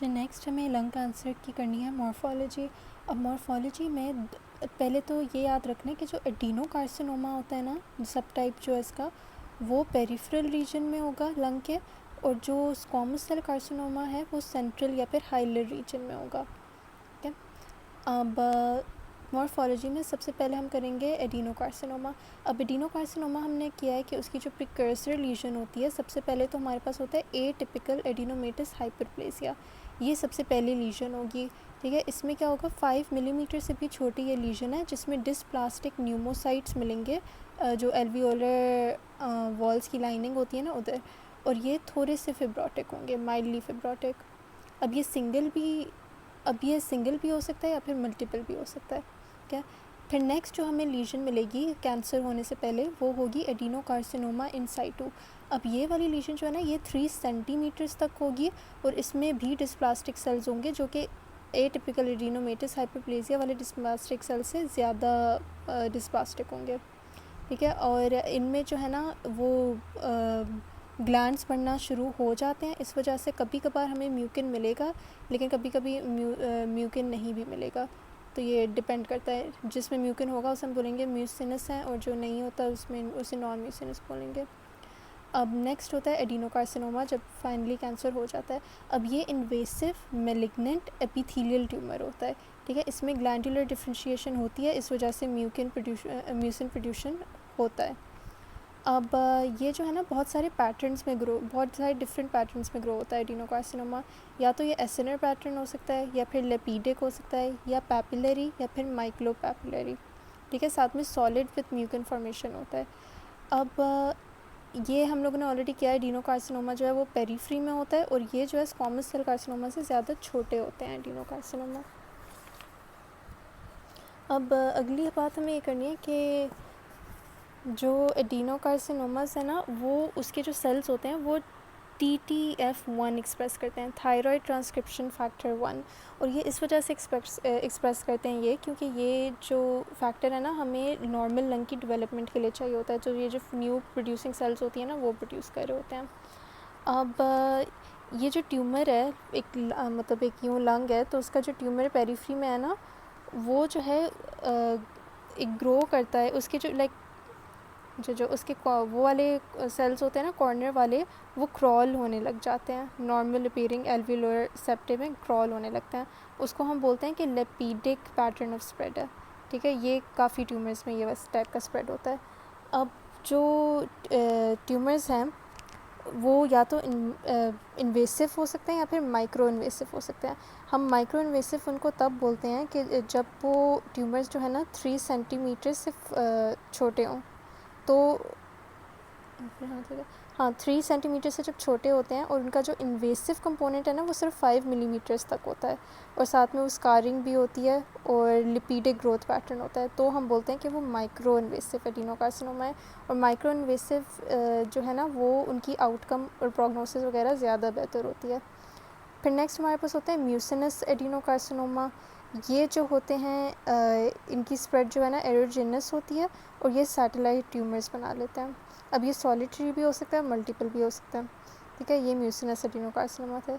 अच्छा, नेक्स्ट हमें lung cancer की करनी है मॉर्फोलॉजी। अब मॉर्फोलॉजी में पहले तो ये याद रखना है कि जो एडिनोकार्सिनोमा होता है ना, सब टाइप जो है इसका, वो पेरिफेरल रीजन में होगा लंग के, और जो स्क्वामस सेल कार्सिनोमा है वो सेंट्रल या फिर हाइलर रीजन में होगा। ठीक है। अब मॉर्फोलॉजी में सबसे पहले हम करेंगे एडिनोकार्सिनोमा। अब एडिनोकार्सिनोमा हमने किया है कि उसकी जो प्रिकर्सर लीजन होती है, सबसे पहले तो हमारे पास होता है एटिपिकल एडिनोमेटस हाइपरप्लेसिया। ये सबसे पहली लीजन होगी। ठीक है। इसमें क्या होगा, 5 मिलीमीटर से भी छोटी ये लीजन है जिसमें डिस्प्लास्टिक न्यूमोसाइट्स मिलेंगे, जो एल्वियोलर वॉल्स की लाइनिंग होती है ना उधर, और ये थोड़े से फिब्रोटिक होंगे, माइल्डली फिब्रोटिक। अब ये सिंगल भी हो सकता है या फिर मल्टीपल भी हो सकता है। क्या फिर नेक्स्ट जो हमें लीजन मिलेगी कैंसर होने से पहले, वो होगी एडिनोकार्सिनोमा इन साइटू। अब ये वाली लीजन जो है ना, ये 3 सेंटीमीटर्स तक होगी, और इसमें भी डिस्प्लास्टिक सेल्स होंगे जो कि एटिपिकल एडिनोमेटस हाइपरप्लेसिया वाले डिस्प्लास्टिक सेल से ज़्यादा डिस्प्लास्टिक होंगे। ठीक है। और इनमें जो है ना वो ग्लैंड्स बढ़ना शुरू हो जाते हैं, इस वजह से कभी कभार हमें म्यूकिन मिलेगा, लेकिन कभी कभी म्यूकिन नहीं भी मिलेगा। तो ये डिपेंड करता है, जिसमें म्यूकिन होगा उसे हम बोलेंगे म्यूसिनस है, और जो नहीं होता उसमें उसे नॉन म्यूसिनस बोलेंगे। अब नेक्स्ट होता है एडिनोकार्सिनोमा, जब फाइनली कैंसर हो जाता है। अब ये इन्वेसिव मेलिग्नेंट एपिथेलियल ट्यूमर होता है। ठीक है। इसमें ग्लैंडुलर डिफ्रेंशिएशन होती है, इस वजह से म्यूसिन प्रोड्यूशन होता है। अब ये जो है ना बहुत सारे डिफरेंट पैटर्न्स में ग्रो होता है एडिनोकार्सिनोमा। या तो ये एसिनर पैटर्न हो सकता है, या फिर लेपिडिक हो सकता है, या पैपिलरी, या फिर माइक्लो पैपिलरी। ठीक है। साथ में सॉलिड विथ म्यूकिन फॉर्मेशन होता है। अब ये हम लोगों ने ऑलरेडी किया है, एडिनोकार्सिनोमा जो है वो पेरीफ्री में होता है, और ये जो है स्क्वामस सेल कार्सिनोमा से ज़्यादा छोटे होते हैं एडिनोकार्सिनोमा। अब अगली बात हमें ये करनी है कि जो एडिनोकार्सिनोमास है ना, वो उसके जो सेल्स होते हैं वो TTF1 एक्सप्रेस करते हैं, थायराइड ट्रांसक्रिप्शन फैक्टर 1। और ये इस वजह से एक्सप्रेस करते हैं ये, क्योंकि ये जो फैक्टर है ना हमें नॉर्मल लंग की डेवलपमेंट के लिए चाहिए होता है, तो ये जो न्यू प्रोड्यूसिंग सेल्स होती हैं ना वो प्रोड्यूस कर रहे होते हैं। अब ये जो ट्यूमर है, मतलब एक यूँ लंग है, तो उसका जो ट्यूमर पेरीफ्री में है ना, वो जो है एक ग्रो करता है, उसके जो जो उसके वो वाले सेल्स होते हैं ना कॉर्नर वाले, वो क्रॉल होने लग जाते हैं, नॉर्मल अपीयरिंग एल्वियोलर सेप्टे में क्रॉल होने लगते हैं। उसको हम बोलते हैं कि लेपिडिक पैटर्न ऑफ स्प्रेड है। ठीक है। ये काफ़ी ट्यूमर्स में ये वैसे टाइप का स्प्रेड होता है। अब जो ट्यूमर्स हैं वो या तो इन्वेसिव हो सकते हैं या फिर माइक्रो इन्वेसिव हो सकते हैं। हम माइक्रो इन्वेसिव उनको तब बोलते हैं कि जब वो ट्यूमर्स जो है ना 3 सेंटीमीटर से छोटे हों, तो हाँ 3 सेंटीमीटर से जब छोटे होते हैं, और उनका जो इन्वेसिव कंपोनेंट है ना वो सिर्फ 5 मिलीमीटर्स तक होता है, और साथ में वो स्कारिंग भी होती है और लिपिडिक ग्रोथ पैटर्न होता है, तो हम बोलते हैं कि वो माइक्रो इन्वेसिव एडिनोकार्सिनोमा है। और माइक्रो इन्वेसिव जो है ना वो उनकी आउटकम और प्रोग्नोसिस वगैरह ज़्यादा बेहतर होती है। फिर नेक्स्ट हमारे पास होता है म्यूसिनस एडिनोकार्सिनोमा। ये जो होते हैं इनकी स्प्रेड जो है ना एरोजेनस होती है, और ये सैटेलाइट ट्यूमर्स बना लेते हैं। अब ये सॉलिटरी भी हो सकता है, मल्टीपल भी हो सकता है। ठीक है। ये म्यूसिनस एडिनोकार्सिनोमा थे।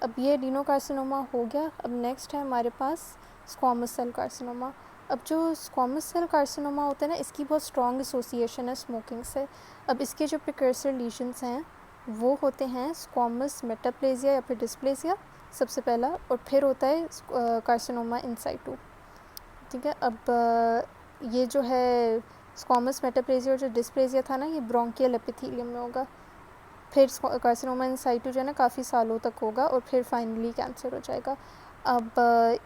अब ये एडिनोकार्सिनोमा हो गया। अब नेक्स्ट है हमारे पास स्क्वामस सेल कार्सिनोमा। अब जो स्क्वामस सेल कार्सिनोमा होता है ना, इसकी बहुत स्ट्रॉन्ग एसोसिएशन है स्मोकिंग से। अब इसके जो प्रिकर्सर लीजन्स हैं वो होते हैं स्क्वामस मेटाप्लेजिया या फिर डिस्प्लेसिया सबसे पहला, और फिर होता है कार्सिनोमा इन साइटू। ठीक है। अब ये जो है स्क्वामस मेटाप्लेजिया और जो डिस्प्लेसिया था ना, ये ब्रोंकियल एपिथेलियम में होगा। फिर कार्सिनोमा इन साइटू जो है ना काफ़ी सालों तक होगा, और फिर फाइनली कैंसर हो जाएगा। अब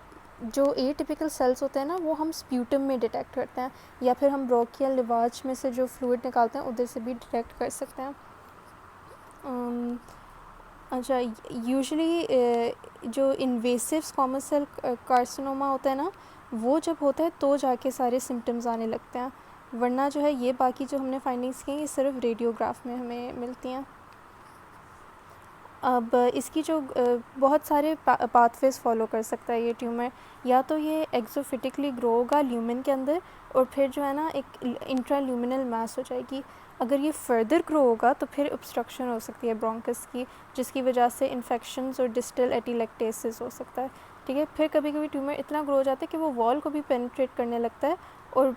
जो एटिपिकल सेल्स होते हैं ना वो हम स्प्यूटम में डिटेक्ट करते हैं, या फिर हम ब्रोंकियल लिवाज में से जो फ्लूइड निकालते हैं उधर से भी डिटेक्ट कर सकते हैं। अच्छा, यूजुअली जो इन्वेसिव स्क्वामस सेल कार्सिनोमा होता है ना, वो जब होता है तो जाके सारे सिम्टम्स आने लगते हैं, वरना जो है ये बाकी जो हमने फाइंडिंग्स की ये सिर्फ रेडियोग्राफ में हमें मिलती हैं। अब इसकी जो बहुत सारे पाथवेज फॉलो कर सकता है ये ट्यूमर। या तो ये एक्सोफिटिकली ग्रो होगा ल्यूमेन के अंदर, और फिर जो है ना एक इंट्राल्यूमिनल मास हो जाएगी। अगर ये फर्दर ग्रो होगा तो फिर ऑब्स्ट्रक्शन हो सकती है ब्रोंकस की, जिसकी वजह से इन्फेक्शंस और डिस्टल एटिलेक्टेसिस हो सकता है। ठीक है, फिर कभी कभी ट्यूमर इतना ग्रो हो जाता है कि वो वॉल को भी पेनिट्रेट करने लगता है और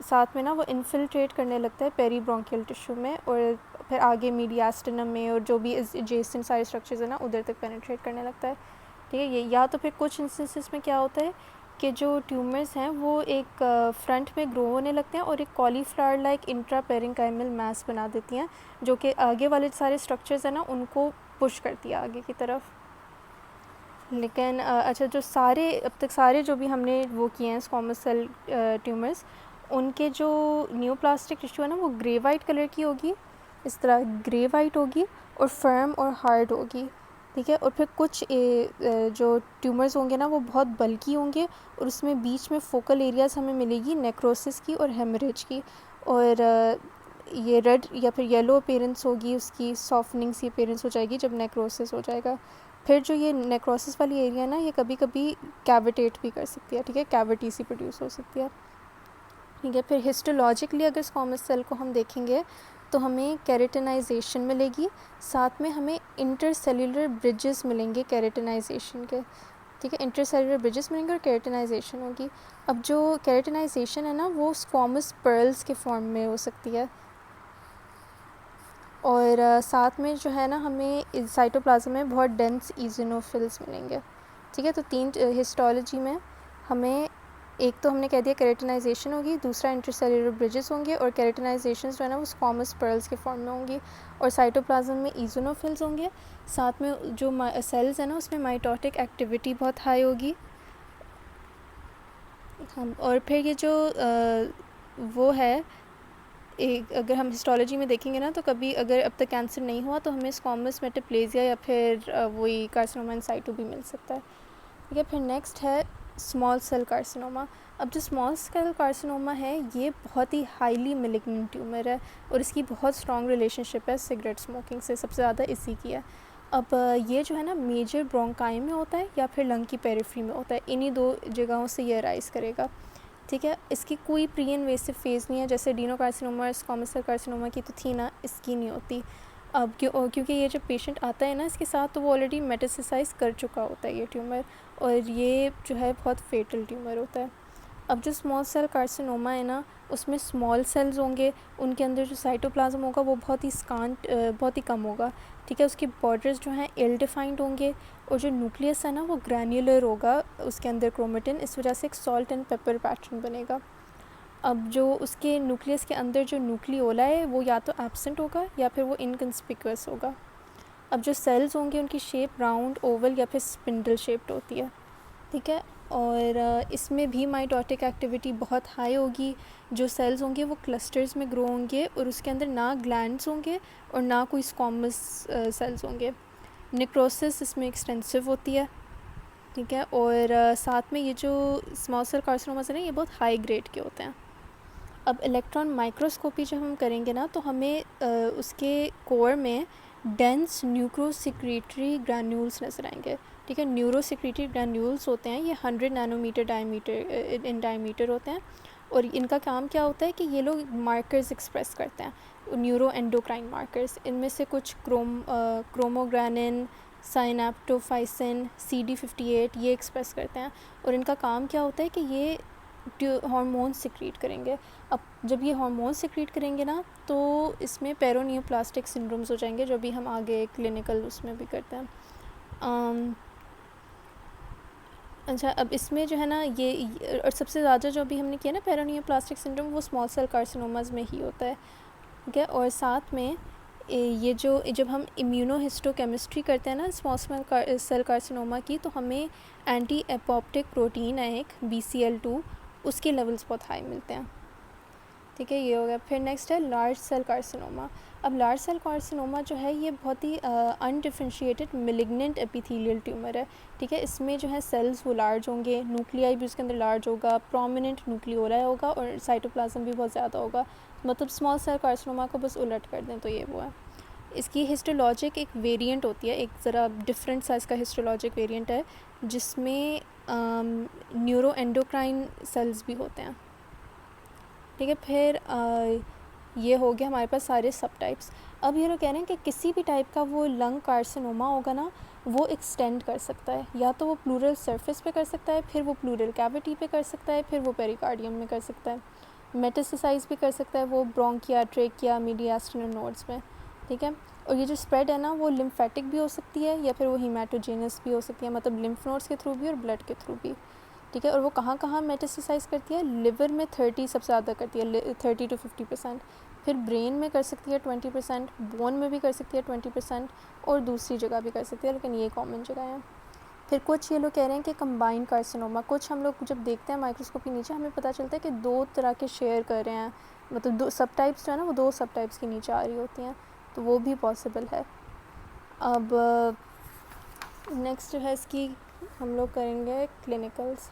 साथ में ना वो इन्फिल्ट्रेट करने लगता है पेरी ब्रोंकियल टिश्यू में, और फिर आगे मीडियास्टिनम में और जो भी एडजेसेंट सारे स्ट्रक्चर्स है ना उधर तक पेनिट्रेट करने लगता है। ठीक है, ये या तो फिर कुछ इंस्टेंसेस में क्या होता है कि जो ट्यूमर्स हैं वो एक फ्रंट में ग्रो होने लगते हैं और एक कॉलीफ्लावर लाइक इंट्रापेरेन्काइमल मास बना देती हैं, जो कि आगे वाले सारे स्ट्रक्चर्स हैं ना उनको पुश करती है आगे की तरफ। लेकिन अच्छा, जो सारे अब तक सारे जो भी हमने वो किए हैं स्क्वामस सेल ट्यूमर्स, उनके जो न्यूप्लास्टिक टिश्यू है ना वो ग्रे वाइट कलर की होगी, इस तरह ग्रे वाइट होगी और फर्म और हार्ड होगी। ठीक है, और फिर कुछ जो ट्यूमर्स होंगे ना वो बहुत बल्की होंगे और उसमें बीच में फोकल एरियाज़ हमें मिलेगी नेक्रोसिस की और हेमरेज की, और ये रेड या फिर येलो अपीयरेंस होगी, उसकी सॉफ्टनिंग सी अपीयरेंस हो जाएगी जब नेक्रोसिस हो जाएगा। फिर जो ये नेक्रोसिस वाली एरिया ना ये कभी कभी कैविटेट भी कर सकती है। ठीक है, कैविटी सी प्रोड्यूस हो सकती है। ठीक है, फिर हिस्टोलॉजिकली अगर स्क्वामस सेल को हम देखेंगे तो हमें केरेटिनाइजेशन मिलेगी, साथ में हमें इंटरसेल्युलर ब्रिजेस मिलेंगे केरेटिनाइजेशन के। ठीक है, इंटरसेल्युलर ब्रिजेस मिलेंगे और केरेटिनाइजेशन होगी। अब जो केरेटिनाइजेशन है ना वो स्क्वामस पर्ल्स के फॉर्म में हो सकती है, और साथ में जो है ना हमें साइटोप्लाज्म में बहुत डेंस इज़िनोफिल्स मिलेंगे। ठीक है, तो तीन हिस्टोलॉजी में हमें एक तो हमने कह दिया केरेटिनाइजेशन होगी, दूसरा इंटरसेल्युलर ब्रिजेस होंगे, और केरेटिनाइजेशन जो है ना वो स्क्वामस पर्ल्स के फॉर्म में होंगी, और साइटोप्लाज्म में इज़िनोफिल्स होंगे। साथ में जो सेल्स है ना उसमें माइटोटिक एक्टिविटी बहुत हाई होगी। हम और फिर ये जो वो है एक, अगर हम हिस्टोलॉजी में देखेंगे ना तो कभी अगर अब तक कैंसर नहीं हुआ तो हमें स्क्वामस मेटाप्लेजिया या फिर वही कार्सिनोमा इन साइटो भी मिल सकता है। ठीक है, फिर नेक्स्ट है स्मॉल सेल कार्सिनोमा। अब जो स्मॉल सेल कार्सिनोमा है ये बहुत ही हाईली मेलिग्नेंट ट्यूमर है और इसकी बहुत स्ट्रॉन्ग रिलेशनशिप है सिगरेट स्मोकिंग से, सबसे ज़्यादा इसी की है। अब ये जो है ना मेजर ब्रोंकाई में होता है या फिर लंग की पेरिफेरी में होता है, इन्हीं दो जगहों से ये राइज करेगा। ठीक है, इसकी कोई प्री इन्वेसिव फेज़ नहीं है, जैसे एडिनोकार्सिनोमा और स्क्वामस सेल कार्सिनोमा की तो थी ना, इसकी नहीं होती। अब क्योंकि ये जब पेशेंट आता है ना इसके साथ तो वो ऑलरेडी मेटास्टेसाइज कर चुका होता है ये ट्यूमर, और ये जो है बहुत फेटल ट्यूमर होता है। अब जो स्मॉल सेल कार्सिनोमा है ना उसमें स्मॉल सेल्स होंगे, उनके अंदर जो साइटोप्लाज्म होगा वो बहुत ही कम होगा। ठीक है, उसकी बॉर्डर्स जो हैं इल डिफाइंड होंगे, और जो न्यूक्लियस है ना वो ग्रैन्युलर होगा उसके अंदर क्रोमेटिन, इस वजह से एक सॉल्ट एंड पेपर पैटर्न बनेगा। अब जो उसके न्यूक्लियस के अंदर जो न्यूक्लियोला है वो या तो एब्सेंट होगा या फिर वो इनकन्स्पिक्यूअस होगा। अब जो सेल्स होंगे उनकी शेप राउंड, ओवल या फिर स्पिंडल शेप्ड होती है। ठीक है, और इसमें भी माइटोटिक एक्टिविटी बहुत हाई होगी। जो सेल्स होंगे वो क्लस्टर्स में ग्रो होंगे और उसके अंदर ना ग्लैंड्स होंगे और ना कोई स्क्वामस सेल्स होंगे। नेक्रोसिस इसमें एक्सटेंसिव होती है। ठीक है, और साथ में ये जो स्मॉल सेल कार्सिनोमास है ना ये बहुत हाई ग्रेड के होते हैं। अब इलेक्ट्रॉन माइक्रोस्कोपी जब हम करेंगे ना तो हमें उसके कोर में डेंस न्यूक्रोसिक्रेटरी ग्रैन्यूल्स नजर आएंगे। ठीक है, न्यूरोसिक्रेटरी ग्रैन्यूल्स होते हैं, ये 100 नैनोमीटर इन डायमीटर होते हैं, और इनका काम क्या होता है कि ये लोग मार्कर्स एक्सप्रेस करते हैं, न्यूरो एंडोक्राइन मार्कर्स। इनमें से कुछ क्रोमोग्रानिन, साइनेप्टोफाइसिन, CD58 ये एक्सप्रेस करते हैं, और इनका काम क्या होता है कि ये हार्मोन सिक्रीट करेंगे। अब जब ये हार्मोन सिक्रीट करेंगे ना तो इसमें पेरोनियोप्लास्टिक सिंड्रोम्स हो जाएंगे, जो भी हम आगे क्लिनिकल उसमें भी करते हैं। अच्छा, अब इसमें जो है ना ये और सबसे ज़्यादा जो भी हमने किया ना पेरोनियोप्लास्टिक सिंड्रोम वो स्मॉल सेल कार्सिनोमास में ही होता है। ठीक है, और साथ में ये जो जब हम इम्यूनोहिस्टोकेमिस्ट्री करते हैं ना स्मॉल सेल कार्सिनोमा की, तो हमें एंटी एपोप्टिक प्रोटीन है एक BCL2, उसके लेवल्स बहुत हाई मिलते हैं। ठीक है, ये हो गया। फिर नेक्स्ट है लार्ज सेल कार्सिनोमा। अब लार्ज सेल कार्सिनोमा जो है ये बहुत ही अनडिफरेंशिएटेड मिलिग्नेंट एपिथेलियल ट्यूमर है। ठीक है, इसमें जो है सेल्स वो लार्ज होंगे, न्यूक्लियाई भी उसके अंदर लार्ज होगा, प्रोमिनेंट न्यूक्लियोला होगा, और साइटोप्लाज्म भी बहुत ज़्यादा होगा। मतलब स्मॉल सेल कार्सिनोमा को बस उलट कर दें तो ये वो है। इसकी हिस्टोलॉजिक एक वेरिएंट होती है, एक ज़रा डिफरेंट साइज़ का हिस्टोलॉजिक वेरिएंट है जिसमें न्यूरो एंडोक्राइन सेल्स भी होते हैं। ठीक है, फिर ये हो गया हमारे पास सारे सब टाइप्स। अब ये लोग कह रहे हैं कि किसी भी टाइप का वो लंग कार्सिनोमा होगा ना, वो एक्सटेंड कर सकता है, या तो वो प्लूरल सरफेस पे कर सकता है, फिर वो प्लूरल कैविटी पे कर सकता है, फिर वो पेरिकार्डियम में कर सकता है, मेटास्टेसाइज भी कर सकता है वो ब्रोंकिया, ट्रेकिया, मीडियास्टिनल नोड्स में, ठीक है। और ये जो स्प्रेड है ना वो लिम्फेटिक भी हो सकती है या फिर वो हीमाटोजेनस भी हो सकती है, मतलब लिम्फ नोड्स के थ्रू भी और ब्लड के थ्रू भी, ठीक है। और वो कहाँ कहाँ मेटास्टेसाइज करती है, लिवर में 30 सबसे ज़्यादा करती है, 30 to 50%, फिर ब्रेन में कर सकती है 20%, बोन में भी कर सकती है 20%, और दूसरी जगह भी कर सकती है, लेकिन ये कॉमन जगह है। फिर कुछ ये लोग कह रहे हैं कि कंबाइन कार्सिनोमा, कुछ हम लोग जब देखते हैं माइक्रोस्कोप के नीचे हमें पता चलता है कि 2 तरह के शेयर कर रहे हैं, मतलब 2 सब टाइप्स जो है ना वो 2 सब टाइप्स के नीचे आ रही होती हैं, तो वो भी पॉसिबल है। अब नेक्स्ट जो है इसकी हम लोग करेंगे क्लिनिकल्स।